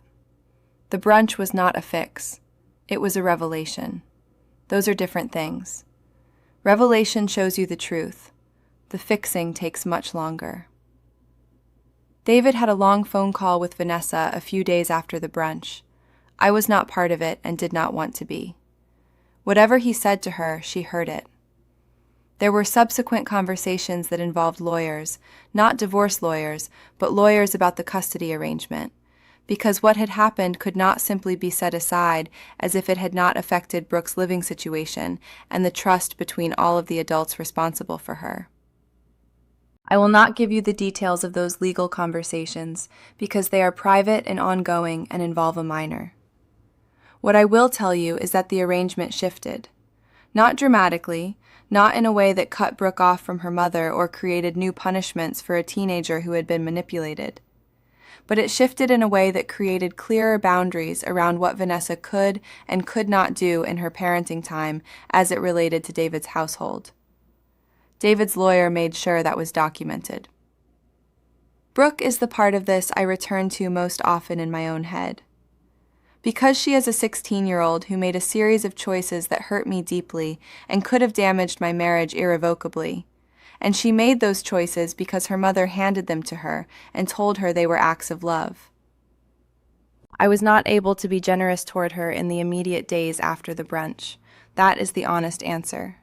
Speaker 1: The brunch was not a fix. It was a revelation. Those are different things. Revelation shows you the truth. The fixing takes much longer. David had a long phone call with Vanessa a few days after the brunch. I was not part of it and did not want to be. Whatever he said to her, she heard it. There were subsequent conversations that involved lawyers, not divorce lawyers, but lawyers about the custody arrangement, because what had happened could not simply be set aside as if it had not affected Brooke's living situation and the trust between all of the adults responsible for her. I will not give you the details of those legal conversations because they are private and ongoing and involve a minor. What I will tell you is that the arrangement shifted. Not dramatically, not in a way that cut Brooke off from her mother or created new punishments for a teenager who had been manipulated. But it shifted in a way that created clearer boundaries around what Vanessa could and could not do in her parenting time as it related to David's household. David's lawyer made sure that was documented. Brooke is the part of this I return to most often in my own head. Because she is a 16-year-old who made a series of choices that hurt me deeply and could have damaged my marriage irrevocably, and she made those choices because her mother handed them to her and told her they were acts of love. I was not able to be generous toward her in the immediate days after the brunch. That is the honest answer.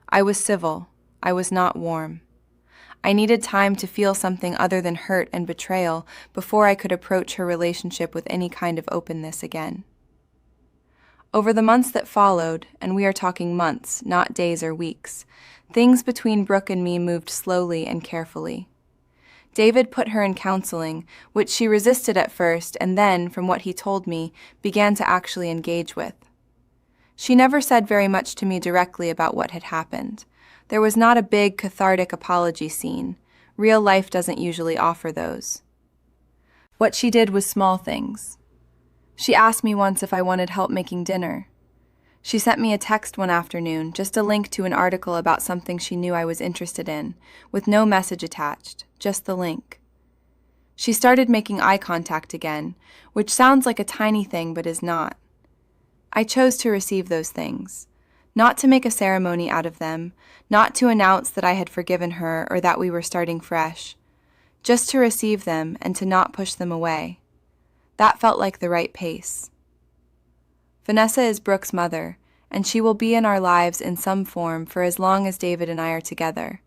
Speaker 1: I was civil. I was not warm. I needed time to feel something other than hurt and betrayal before I could approach her relationship with any kind of openness again. Over the months that followed, and we are talking months, not days or weeks, things between Brooke and me moved slowly and carefully. David put her in counseling, which she resisted at first and then, from what he told me, began to actually engage with. She never said very much to me directly about what had happened. There was not a big, cathartic apology scene. Real life doesn't usually offer those. What she did was small things. She asked me once if I wanted help making dinner. She sent me a text one afternoon, just a link to an article about something she knew I was interested in, with no message attached, just the link. She started making eye contact again, which sounds like a tiny thing but is not. I chose to receive those things. Not to make a ceremony out of them, not to announce that I had forgiven her or that we were starting fresh, just to receive them and to not push them away. That felt like the right pace. Vanessa is Brooke's mother, and she will be in our lives in some form for as long as David and I are together.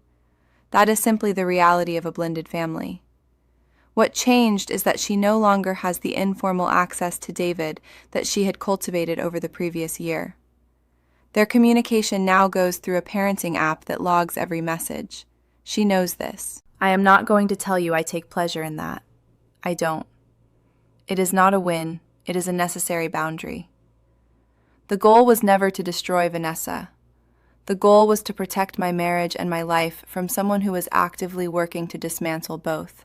Speaker 1: That is simply the reality of a blended family. What changed is that she no longer has the informal access to David that she had cultivated over the previous year. Their communication now goes through a parenting app that logs every message. She knows this. I am not going to tell you I take pleasure in that. I don't. It is not a win. It is a necessary boundary. The goal was never to destroy Vanessa. The goal was to protect my marriage and my life from someone who was actively working to dismantle both.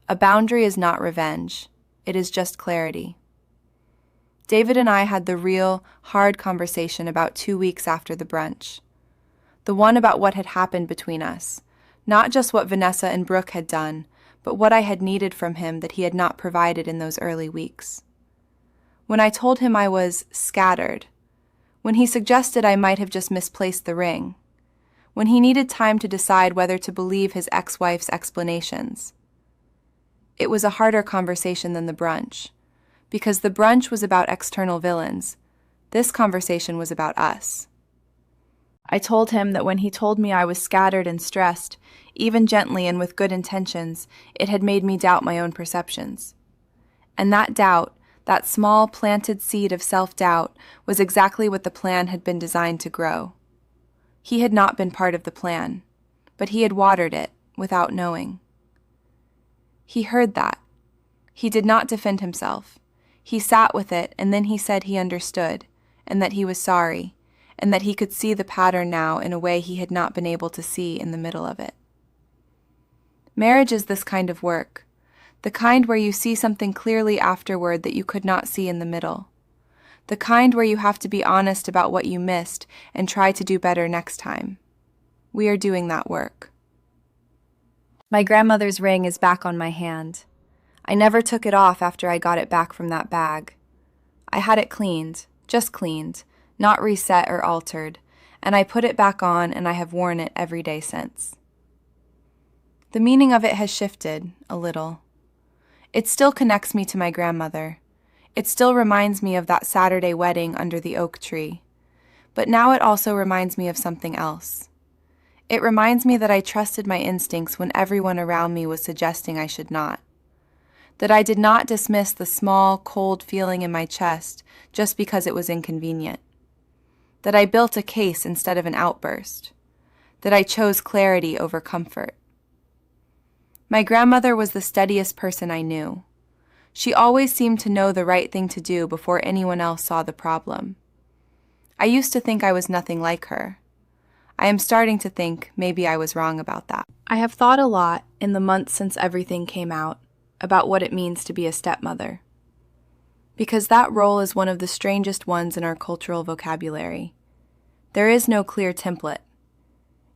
Speaker 1: A boundary is not revenge. It is just clarity. David and I had the real, hard conversation about 2 weeks after the brunch. The one about what had happened between us. Not just what Vanessa and Brooke had done, but what I had needed from him that he had not provided in those early weeks. When I told him I was scattered, when he suggested I might have just misplaced the ring, when he needed time to decide whether to believe his ex-wife's explanations. It was a harder conversation than the brunch, because the brunch was about external villains. This conversation was about us. I told him that when he told me I was scattered and stressed, even gently and with good intentions, it had made me doubt my own perceptions. And that doubt, that small planted seed of self-doubt, was exactly what the plan had been designed to grow. He had not been part of the plan, but he had watered it without knowing. He heard that. He did not defend himself. He sat with it, and then he said he understood, and that he was sorry, and that he could see the pattern now in a way he had not been able to see in the middle of it. Marriage is this kind of work, the kind where you see something clearly afterward that you could not see in the middle, the kind where you have to be honest about what you missed and try to do better next time. We are doing that work. My grandmother's ring is back on my hand. I never took it off after I got it back from that bag. I had it cleaned, just cleaned, not reset or altered, and I put it back on and I have worn it every day since. The meaning of it has shifted, a little. It still connects me to my grandmother. It still reminds me of that Saturday wedding under the oak tree. But now it also reminds me of something else. It reminds me that I trusted my instincts when everyone around me was suggesting I should not. That I did not dismiss the small, cold feeling in my chest just because it was inconvenient. That I built a case instead of an outburst. That I chose clarity over comfort. My grandmother was the steadiest person I knew. She always seemed to know the right thing to do before anyone else saw the problem. I used to think I was nothing like her. I am starting to think maybe I was wrong about that. I have thought a lot in the months since everything came out about what it means to be a stepmother. Because that role is one of the strangest ones in our cultural vocabulary. There is no clear template.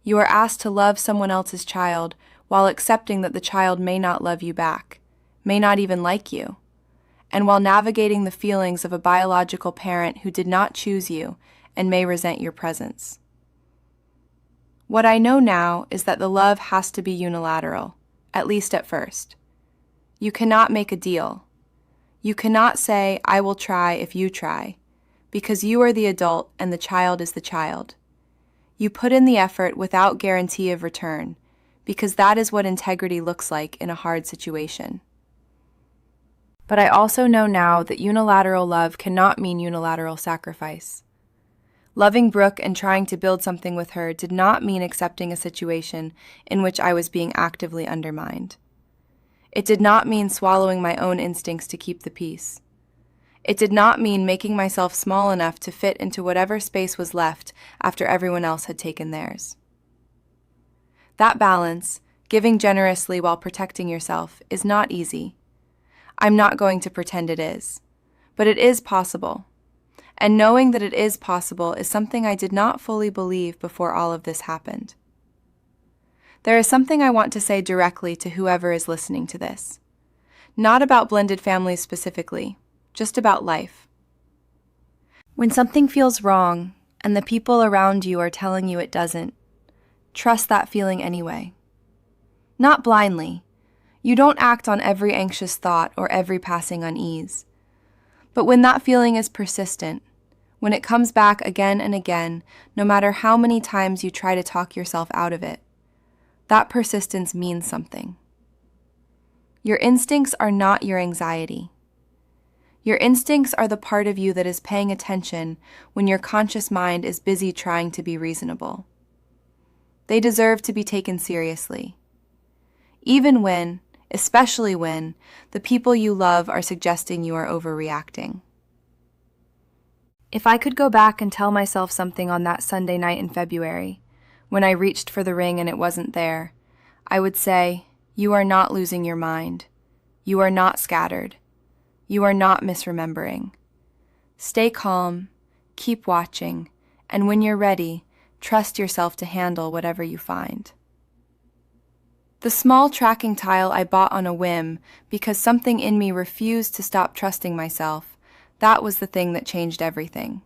Speaker 1: You are asked to love someone else's child while accepting that the child may not love you back, may not even like you, and while navigating the feelings of a biological parent who did not choose you and may resent your presence. What I know now is that the love has to be unilateral, at least at first. You cannot make a deal. You cannot say, "I will try if you try," because you are the adult and the child is the child. You put in the effort without guarantee of return, because that is what integrity looks like in a hard situation. But I also know now that unilateral love cannot mean unilateral sacrifice. Loving Brooke and trying to build something with her did not mean accepting a situation in which I was being actively undermined. It did not mean swallowing my own instincts to keep the peace. It did not mean making myself small enough to fit into whatever space was left after everyone else had taken theirs. That balance, giving generously while protecting yourself, is not easy. I'm not going to pretend it is, but it is possible. And knowing that it is possible is something I did not fully believe before all of this happened. There is something I want to say directly to whoever is listening to this. Not about blended families specifically, just about life. When something feels wrong and the people around you are telling you it doesn't, trust that feeling anyway. Not blindly. You don't act on every anxious thought or every passing unease. But when that feeling is persistent, when it comes back again and again, no matter how many times you try to talk yourself out of it, that persistence means something. Your instincts are not your anxiety. Your instincts are the part of you that is paying attention when your conscious mind is busy trying to be reasonable. They deserve to be taken seriously. Even when, especially when, the people you love are suggesting you are overreacting. If I could go back and tell myself something on that Sunday night in February, when I reached for the ring and it wasn't there, I would say, "You are not losing your mind. You are not scattered. You are not misremembering. Stay calm, keep watching, and when you're ready, trust yourself to handle whatever you find." The small tracking tile I bought on a whim because something in me refused to stop trusting myself, that was the thing that changed everything.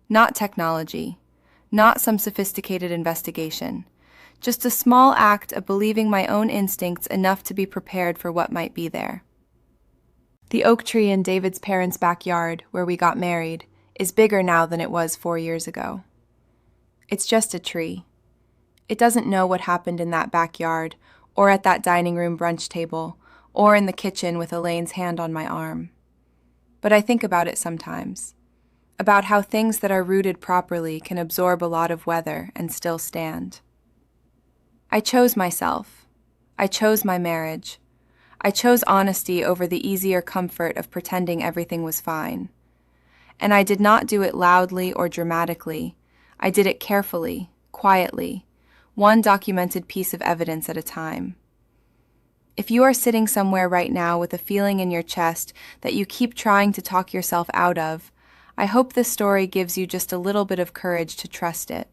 Speaker 1: Not technology, not some sophisticated investigation, just a small act of believing my own instincts enough to be prepared for what might be there. The oak tree in David's parents' backyard, where we got married, is bigger now than it was 4 years ago. It's just a tree. It doesn't know what happened in that backyard, or at that dining room brunch table, or in the kitchen with Elaine's hand on my arm. But I think about it sometimes, about how things that are rooted properly can absorb a lot of weather and still stand. I chose myself. I chose my marriage. I chose honesty over the easier comfort of pretending everything was fine. And I did not do it loudly or dramatically. I did it carefully, quietly, one documented piece of evidence at a time. If you are sitting somewhere right now with a feeling in your chest that you keep trying to talk yourself out of, I hope this story gives you just a little bit of courage to trust it.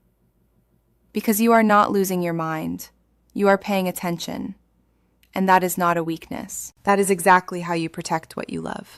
Speaker 1: Because you are not losing your mind. You are paying attention. And that is not a weakness. That is exactly how you protect what you love.